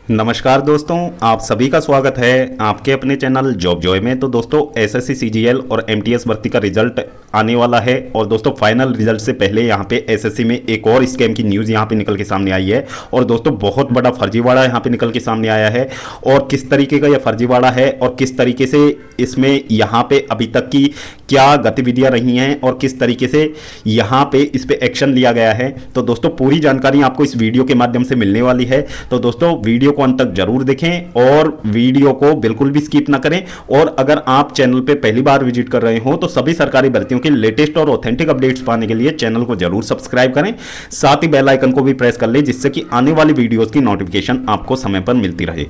नमस्कार दोस्तों, आप सभी का स्वागत है आपके अपने चैनल जॉब जॉय में। तो दोस्तों एसएससी सीजीएल और एमटीएस भर्ती का रिजल्ट आने वाला है और दोस्तों फाइनल रिजल्ट से पहले यहाँ पे एसएससी में एक और स्कैम की न्यूज़ यहाँ पे निकल के सामने आई है और दोस्तों बहुत बड़ा फर्जीवाड़ा यहाँ पे निकल के सामने आया है। और किस तरीके का यह फर्जीवाड़ा है और किस तरीके से इसमें यहाँ पे अभी तक की क्या गतिविधियाँ रही हैं और किस तरीके से यहाँ पे इस पे एक्शन लिया गया है, तो दोस्तों पूरी जानकारी आपको इस वीडियो के माध्यम से मिलने वाली है। तो दोस्तों वीडियो को अंत तक जरूर देखें और वीडियो को बिल्कुल भी स्किप ना करें। और अगर आप चैनल पे पहली बार विजिट कर रहे हो तो सभी सरकारी भर्तियों के लेटेस्ट और ऑथेंटिक अपडेट्स पाने के लिए चैनल को जरूर सब्सक्राइब करें, साथ ही बेल आइकन को भी प्रेस कर लें जिससे कि आने वाली वीडियोस की नोटिफिकेशन आपको समय पर मिलती रहे।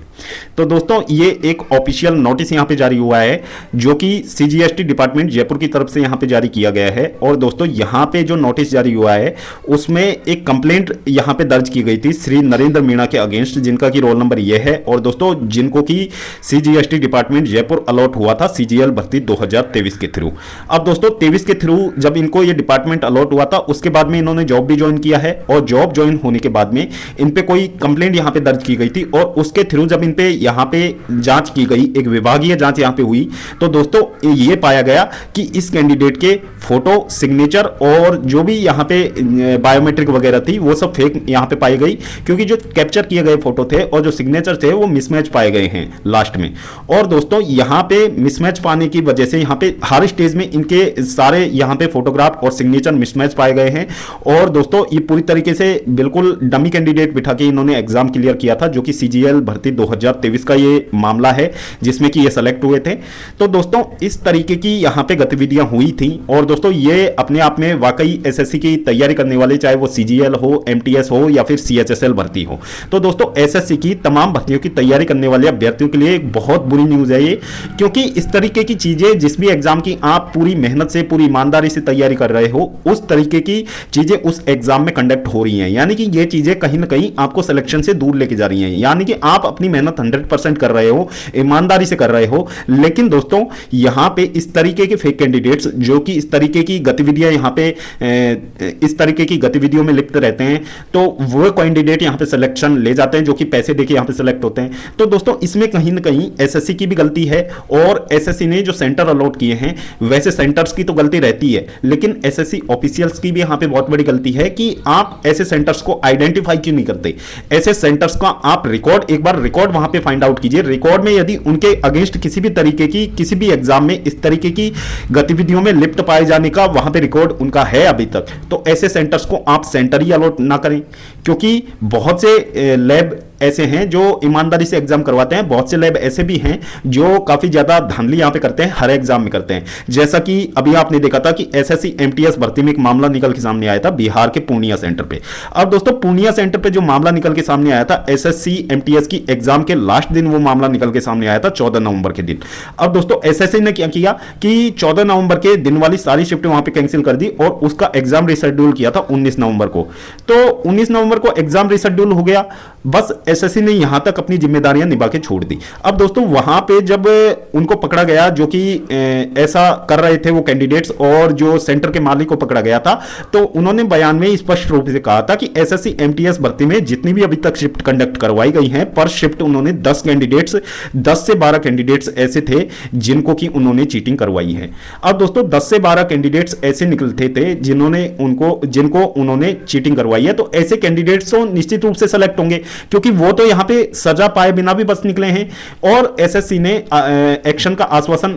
तो दोस्तों ये एक ऑफिशियल नोटिस यहां पे जारी हुआ है जो कि सीजीएसटी डिपार्टमेंट जयपुर की तरफ से यहां पे जारी किया गया है। और दोस्तों यहां पे जो नोटिस जारी हुआ है उसमें एक कंप्लेंट यहां पे दर्ज की गई थी श्री नरेंद्र मीणा के अगेंस्ट, जिनका की रोल नंबर ये है और दोस्तों जिनको की सीजीएसटी डिपार्टमेंट जयपुर अलॉट हुआ था सीजीएल भर्ती 2023 के थ्रू। अब दोस्तों 23 के थ्रू जब इनको ये डिपार्टमेंट अलॉट हुआ था उसके बाद में इन्होंने जॉब भी ज्वाइन किया है और जॉब ज्वाइन होने के बाद में इन पे कोई कंप्लेंट यहां पे दर्ज की गई थी और उसके थ्रू जब इन पे यहां पे जांच की गई, एक विभागीय जांच यहां पे हुई, तो दोस्तों ये पाया गया कि इस कैंडिडेट के फोटो, सिग्नेचर और जो भी यहां पे बायोमेट्रिक वगैरह थी वो सब फेक यहां पे पाई गई, क्योंकि जो कैप्चर किए गए फोटो थे और जो सिग्नेचर थे वो मिसमैच पाए गए हैं लास्ट में। और दोस्तों यहां पे मिसमैच पाने की वजह से यहां पे हर स्टेज में इनके सारे यहां पे फोटोग्राफ और सिग्नेचर मिसमैच पाए गए हैं। और दोस्तों ये पूरी तरीके से बिल्कुल डमी कैंडिडेट बिठा के इन्होंने एग्जाम क्लियर किया था, जो कि सीजीएल भर्ती 2023 का ये मामला है जिसमें कि ये सेलेक्ट हुए थे। तो दोस्तों इस तरीके की यहां पे गतिविधियां हुई थी और दोस्तों ये अपने आप में वाकई एसएससी की तैयारी करने वाले, चाहे वो सीजीएल हो, एमटीएस हो या फिर सीएचएसएल भर्ती हो, तो दोस्तों एसएससी की तमाम भर्तियों की तैयारी करने वाले अभ्यर्थियों के लिए एक बहुत बुरी न्यूज है ये, क्योंकि इस तरीके की चीजें जिस भी एग्जाम की आप पूरी मेहनत से, पूरी ईमानदारी से तैयारी कर रहे हो, उस तरीके की चीजें उस एग्जाम में कंडक्ट हो रही हैं। यानी कि ये चीजें कहीं ना कहीं आपको सिलेक्शन से दूर लेके जा रही हैं। यानी कि आप अपनी मेहनत 100% कर रहे हो, ईमानदारी से कर रहे हो, लेकिन दोस्तों यहां पे इस तरीके के फेक कैंडिडेट्स जो कि इस तरीके की गतिविधियां यहां पे इस तरीके की गतिविधियों में लिप्त रहते हैं, तो वो कैंडिडेट यहां पे सिलेक्शन ले जाते हैं जो कि पैसे देके यहां पे सिलेक्ट होते हैं। तो दोस्तों इसमें कहीं ना कहीं एसएससी की भी गलती है और एसएससी ने जो सेंटर अलॉट किए हैं, वैसे सेंटर्स की तो गलती रहती है, लेकिन एसएससी ऑफिशियल्स की भी यहां पे बहुत बड़ी गलती है कि आप ऐसे सेंटर्स को आइडेंटिफाई क्यों नहीं करते। ऐसे सेंटर्स का आप रिकॉर्ड, एक बार रिकॉर्ड वहां पे फाइंड आउट कीजिए। रिकॉर्ड में यदि उनके अगेंस्ट किसी भी तरीके की, किसी भी एग्जाम में इस तरीके की गतिविधियों में लिप्त पाए जाने का वहां पे रिकॉर्ड उनका है अभी तक, तो ऐसे सेंटर्स को आप सेंटर ही अलॉट ना करें, क्योंकि बहुत से लैब ऐसे हैं जो ईमानदारी से एग्जाम करवाते हैं, बहुत से लैब ऐसे भी हैं जो काफी ज्यादा धांधली यहां पे करते हैं, हर एग्जाम में करते हैं। जैसा कि अभी आपने देखा था कि एसएससी एमटीएस भर्ती में एक मामला निकल के सामने आया था बिहार के पूर्णिया सेंटर पे। अब दोस्तों पूर्णिया सेंटर पे जो मामला निकल के सामने आया था, एसएससी एमटीएस की एग्जाम के लास्ट दिन वो मामला निकल के सामने आया था, 14 नवंबर के दिन। अब दोस्तों एसएससी ने क्या किया कि 14 नवंबर के दिन वाली सारी शिफ्ट वहां पे कैंसिल कर दी और उसका एग्जाम रिशेड्यूल किया था 19 नवंबर को। तो 19 नवंबर को एग्जाम रिशेड्यूल हो गया, बस एसएससी ने यहां तक अपनी जिम्मेदारियां निभा के छोड़ दी। अब दोस्तों वहां पे जब उनको पकड़ा गया, जो कि ऐसा कर रहे थे वो कैंडिडेट्स, और जो सेंटर के मालिक को पकड़ा गया था, तो उन्होंने बयान में स्पष्ट रूप से कहा था कि एसएससी एमटीएस भर्ती में जितनी भी अभी तक शिफ्ट कंडक्ट करवाई गई हैं, पर शिफ्ट उन्होंने 10 कैंडिडेट्स, 10 से 12 कैंडिडेट्स ऐसे थे जिनको कि उन्होंने चीटिंग करवाई है। अब दोस्तों 10 से 12 कैंडिडेट्स ऐसे निकलते थे जिनको उन्होंने चीटिंग करवाई है, तो ऐसे कैंडिडेट्स तो निश्चित रूप से सेलेक्ट होंगे, क्योंकि वो तो यहां पे सजा पाए बिना भी बस निकले हैं। और एसएससी ने एक्शन का आश्वासन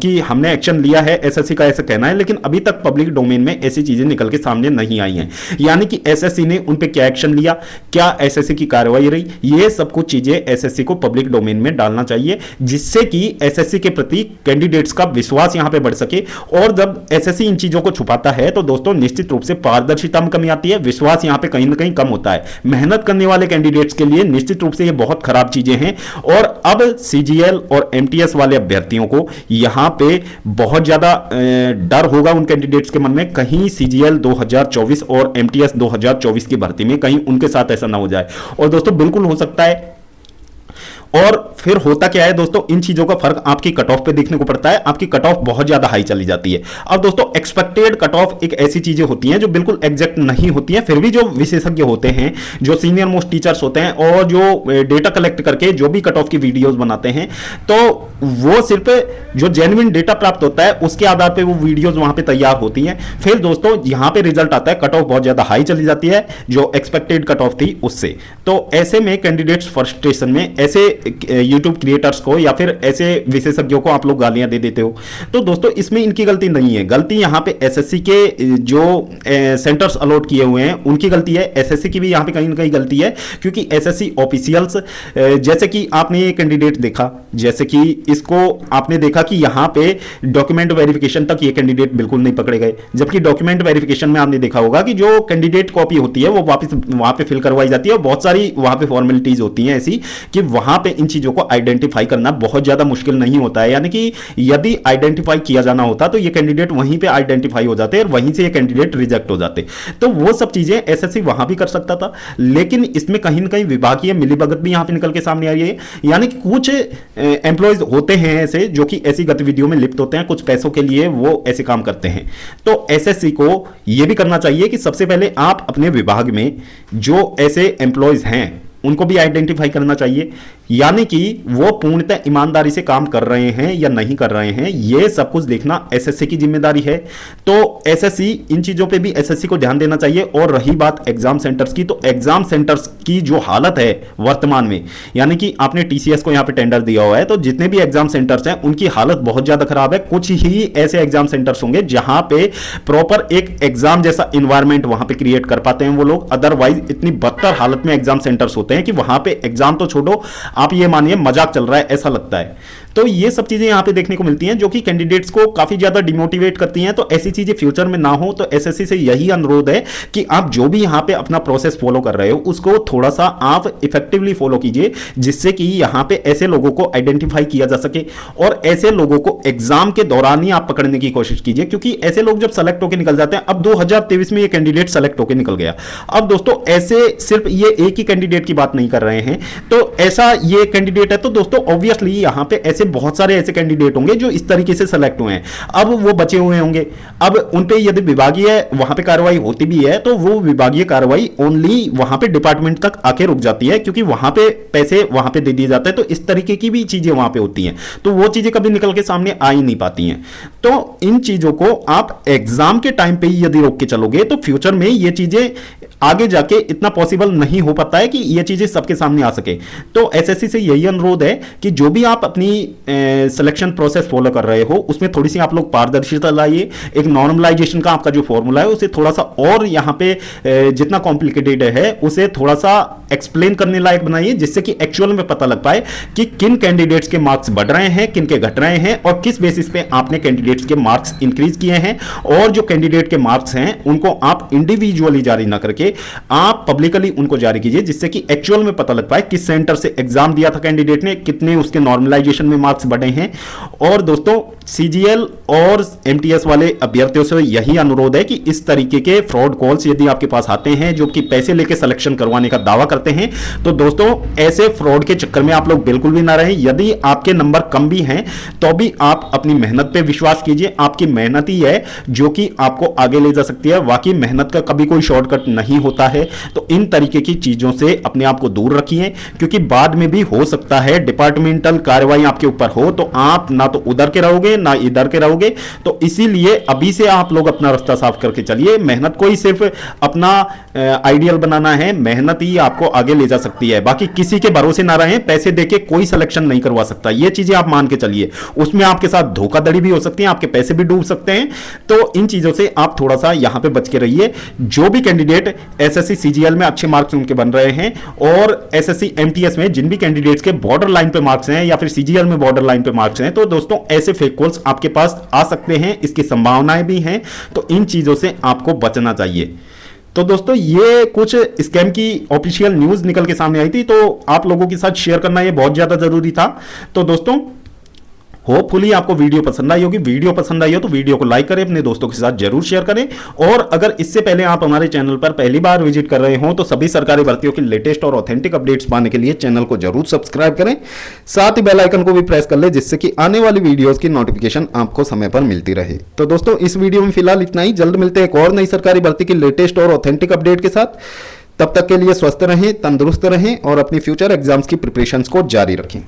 कि हमने एक्शन लिया है, एसएससी का ऐसा कहना है, लेकिन अभी तक पब्लिक डोमेन में ऐसी चीजें निकल के सामने नहीं आई हैं। यानी कि एसएससी ने उन पे क्या एक्शन लिया, क्या एसएससी की कार्रवाई रही, ये सब कुछ चीजें एसएससी को पब्लिक डोमेन में डालना चाहिए, जिससे कि एसएससी के प्रति कैंडिडेट्स का विश्वास यहां पे बढ़ सके। और जब एसएससी इन चीजों को छुपाता है तो दोस्तों निश्चित रूप से पारदर्शिता में कमी आती है, विश्वास यहां पे कहीं ना कहीं कम होता है। मेहनत करने वाले कैंडिडेट्स के लिए निश्चित रूप से ये बहुत खराब चीजें हैं। और अब सीजीएल और एमटीएस वाले अभ्यर्थियों को यहां पे बहुत ज्यादा डर होगा उन कैंडिडेट्स के मन में, कहीं सीजीएल 2024 और एमटीएस 2024 की भर्ती में कहीं उनके साथ ऐसा ना हो जाए। और दोस्तों बिल्कुल हो सकता है और फिर होता क्या है दोस्तों, इन चीजों का फर्क आपकी कट ऑफ पे देखने को पड़ता है, आपकी कट ऑफ बहुत ज्यादा हाई चली जाती है। अब दोस्तों एक्सपेक्टेड कट ऑफ एक ऐसी चीजें होती हैं जो बिल्कुल एग्जैक्ट नहीं होती हैं, फिर भी जो विशेषज्ञ होते हैं, जो सीनियर मोस्ट टीचर्स होते हैं और जो डेटा कलेक्ट करके जो भी कट ऑफ की वीडियोस बनाते हैं, तो वो सिर्फ जो जेन्युइन डेटा प्राप्त होता है उसके आधार पे वो वीडियोस वहां पे तैयार होती हैं। फिर दोस्तों यहां पे रिजल्ट आता है, कट ऑफ बहुत ज्यादा हाई चली जाती है जो एक्सपेक्टेड कट ऑफ थी उससे। तो ऐसे में कैंडिडेट्स फ्रस्ट्रेशन में ऐसे यूट्यूब क्रिएटर्स को या फिर ऐसे विशेषज्ञों को आप लोग गालियां दे देते हो। तो दोस्तों इसमें इनकी गलती नहीं है, गलती यहां पे एसएससी के जो सेंटर्स अलॉट किए हुए हैं उनकी गलती है। एसएससी की भी यहां पे कहीं ना कहीं गलती है, क्योंकि एसएससी ऑफिशियल्स, जैसे कि आपने ये कैंडिडेट देखा, जैसे कि इसको आपने देखा कि यहां पे डॉक्यूमेंट वेरिफिकेशन तक ये कैंडिडेट बिल्कुल नहीं पकड़े गए, जबकि डॉक्यूमेंट वेरिफिकेशन में आपने देखा होगा कि जो कैंडिडेट कॉपी होती है वो वापस वहां पे फिल करवाई जाती है और बहुत सारी वहां पे फॉर्मेलिटीज होती हैं ऐसी कि वहां पे इन चीजों को आइडेंटिफाई करना बहुत ज्यादा मुश्किल नहीं होता है। यानी कि यदि आइडेंटिफाई किया जाना होता तो ये कैंडिडेट वहीं पे आइडेंटिफाई हो जाते और वहीं से ये कैंडिडेट रिजेक्ट हो जाते। तो वो सब चीजें एसएससी वहां भी कर सकता था, लेकिन इसमें कहीं ना कहीं विभागीय मिलीभगत भी यहां पे निकल के सामने आ रही है। यानी कि कुछ एम्प्लॉयज होते हैं ऐसे जो कि ऐसी गतिविधियों में लिप्त होते हैं, कुछ पैसों के लिए वो ऐसे काम करते हैं। तो एसएससी को यह भी करना चाहिए कि सबसे पहले आप अपने विभाग में जो ऐसे एम्प्लॉयज हैं उनको भी आइडेंटिफाई करना चाहिए, यानी कि वो पूर्णतः ईमानदारी से काम कर रहे हैं या नहीं कर रहे हैं, ये सब कुछ देखना एसएससी की जिम्मेदारी है। तो एसएससी इन चीजों पे भी एसएससी को ध्यान देना चाहिए। और रही बात एग्जाम सेंटर्स की, तो एग्जाम सेंटर्स की जो हालत है वर्तमान में, यानी कि आपने टीसीएस को यहां पे टेंडर दिया हुआ है, तो जितने भी एग्जाम सेंटर्स हैं उनकी हालत बहुत ज्यादा खराब है। कुछ ही ऐसे एग्जाम सेंटर्स होंगे जहां पे प्रॉपर एक एग्जाम जैसा इंवायरमेंट वहां पे क्रिएट कर पाते हैं वो लोग, अदरवाइज इतनी बदतर हालत में एग्जाम सेंटर्स होते हैं कि वहां पे एग्जाम तो छोड़ो, आप ये मानिए मजाक चल रहा है ऐसा लगता है। तो ये सब चीजें यहां पे देखने को मिलती हैं जो कि कैंडिडेट्स को काफी ज्यादा डिमोटिवेट करती हैं। तो ऐसी चीजें फ्यूचर में ना हो, तो एसएससी से यही अनुरोध है कि आप जो भी यहां पे अपना प्रोसेस फॉलो कर रहे हो उसको थोड़ा सा आप इफेक्टिवली फॉलो कीजिए, जिससे कि यहां पे ऐसे लोगों को आइडेंटिफाई किया जा सके और ऐसे लोगों को एग्जाम के दौरान ही आप पकड़ने की कोशिश कीजिए, क्योंकि ऐसे लोग जब सेलेक्ट होकर निकल जाते हैं, अब 2023 में ये कैंडिडेट सेलेक्ट होकर निकल गया। अब दोस्तों ऐसे सिर्फ ये एक ही कैंडिडेट की बात नहीं कर रहे हैं, तो ऐसा ये कैंडिडेट है, तो दोस्तों ऑब्वियसली यहां पे ऐसे बहुत सारे ऐसे कैंडिडेट होंगे जो इस तरीके से सेलेक्ट हुए हैं। अब वो बचे हुए होंगे, अब उन पे यदि विभागीय वहां पे कार्रवाई होती भी है तो वो विभागीय कार्रवाई ओनली वहां पे डिपार्टमेंट तक आके रुक जाती है, क्योंकि वहां पे पैसे वहां पे दे दिए जाते हैं। तो इस तरीके की भी चीजें वहां पे होती हैं, तो वो चीजें कभी निकल के सामने आ ही नहीं पाती हैं। तो इन चीजों को आप एग्जाम के टाइम पे ही यदि रोक के चलोगे तो फ्यूचर में ये चीजें आगे जाके इतना पॉसिबल नहीं हो पाता है कि ये चीजें सबके सामने आ सके। तो एसएससी से यही अनुरोध है कि जो भी आप अपनी सिलेक्शन प्रोसेस फॉलो कर रहे हो उसमें थोड़ी सी आप लोग पारदर्शिता लाइए। एक नॉर्मलाइजेशन का आपका जो फॉर्मूला है उसे थोड़ा सा और यहाँ पे जितना कॉम्प्लिकेटेड है उसे थोड़ा सा एक्सप्लेन करने लायक बनाइए, जिससे कि एक्चुअल में पता लग पाए कि किन कैंडिडेट्स के मार्क्स बढ़ रहे हैं, किन के घट रहे हैं और किस बेसिस पे आपने कैंडिडेट्स के मार्क्स इंक्रीज किए हैं। और जो कैंडिडेट के मार्क्स हैं उनको आप इंडिविजुअली जारी ना करके आप पब्लिकली उनको जारी कीजिए, जिससे कि एक्चुअल में पता लग पाए किस सेंटर से एग्जाम दिया था कैंडिडेट ने, कितने उसके नॉर्मलाइजेशन में मार्क्स बढ़े हैं। और दोस्तों सीजीएल और एमटीएस वाले अभ्यर्थियों से यही अनुरोध है कि इस तरीके के फ्रॉड कॉल्स यदि आपके पास आते हैं जो कि पैसे लेके सिलेक्शन करवाने का दावा करते हैं, तो दोस्तों ऐसे फ्रॉड के चक्कर में आप लोग बिल्कुल भी ना रहें। यदि आपके नंबर कम भी हैं तो भी आप अपनी मेहनत पे विश्वास कीजिए, आपकी मेहनत ही है जो कि आपको आगे ले जा सकती है। वाकई मेहनत का कभी कोई शॉर्टकट नहीं होता है। तो इन तरीके की चीजों से अपने आप को दूर रखिए, क्योंकि बाद में भी हो सकता है डिपार्टमेंटल कार्रवाई आपके ऊपर हो तो आप ना तो उधर के रहोगे ना इधर के रहोगे। तो इसीलिए अभी से आप लोग अपना रास्ता साफ करके चलिए। मेहनत को ही सिर्फ अपना आइडियल बनाना है, मेहनत ही आपको आगे ले जा सकती है। बाकी किसी के भरोसे ना रहें, पैसे देके कोई सिलेक्शन नहीं करवा सकता, ये चीजें आप मान के चलिए। उसमें आपके साथ धोखाधड़ी भी हो सकती है, आपके पैसे भी डूब सकते हैं। तो इन चीजों से आप थोड़ा सा यहां पे बच के रहिए। जो भी कैंडिडेट एसएससी सीजीएल में अच्छे मार्क्स उनके बन रहे हैं और एसएससी एमटीएस में जिन भी कैंडिडेट्स के बॉर्डर लाइन पे मार्क्स हैं या फिर सीजीएल में बॉर्डर लाइन पे मार्क्स हैं, तो दोस्तों ऐसे फेक कॉल्स आपके पास आ सकते हैं, इसकी संभावनाएं भी हैं। तो इन चीजों से आपको बचना चाहिए। तो दोस्तों ये कुछ स्कैम की ऑफिशियल न्यूज निकल के सामने आई थी, तो आप लोगों के साथ शेयर करना ये बहुत ज्यादा जरूरी था। तो दोस्तों होपफुली आपको वीडियो पसंद आई होगी। वीडियो पसंद आई हो तो वीडियो को लाइक करें, अपने दोस्तों के साथ जरूर शेयर करें। और अगर इससे पहले आप हमारे चैनल पर पहली बार विजिट कर रहे हो तो सभी सरकारी भर्तियों की लेटेस्ट और ऑथेंटिक अपडेट्स पाने के लिए चैनल को जरूर सब्सक्राइब करें, साथ ही बेल आइकन को भी प्रेस कर ले, जिससे कि आने वाली वीडियोस की नोटिफिकेशन आपको समय पर मिलती रहे। तो दोस्तों इस वीडियो में फिलहाल इतना ही। जल्द मिलते हैं एक और नई सरकारी भर्ती की लेटेस्ट और ऑथेंटिक अपडेट के साथ। तब तक के लिए स्वस्थ रहें, तंदुरुस्त रहें और अपनी फ्यूचर एग्जाम्स की प्रिपरेशंस को जारी रखें।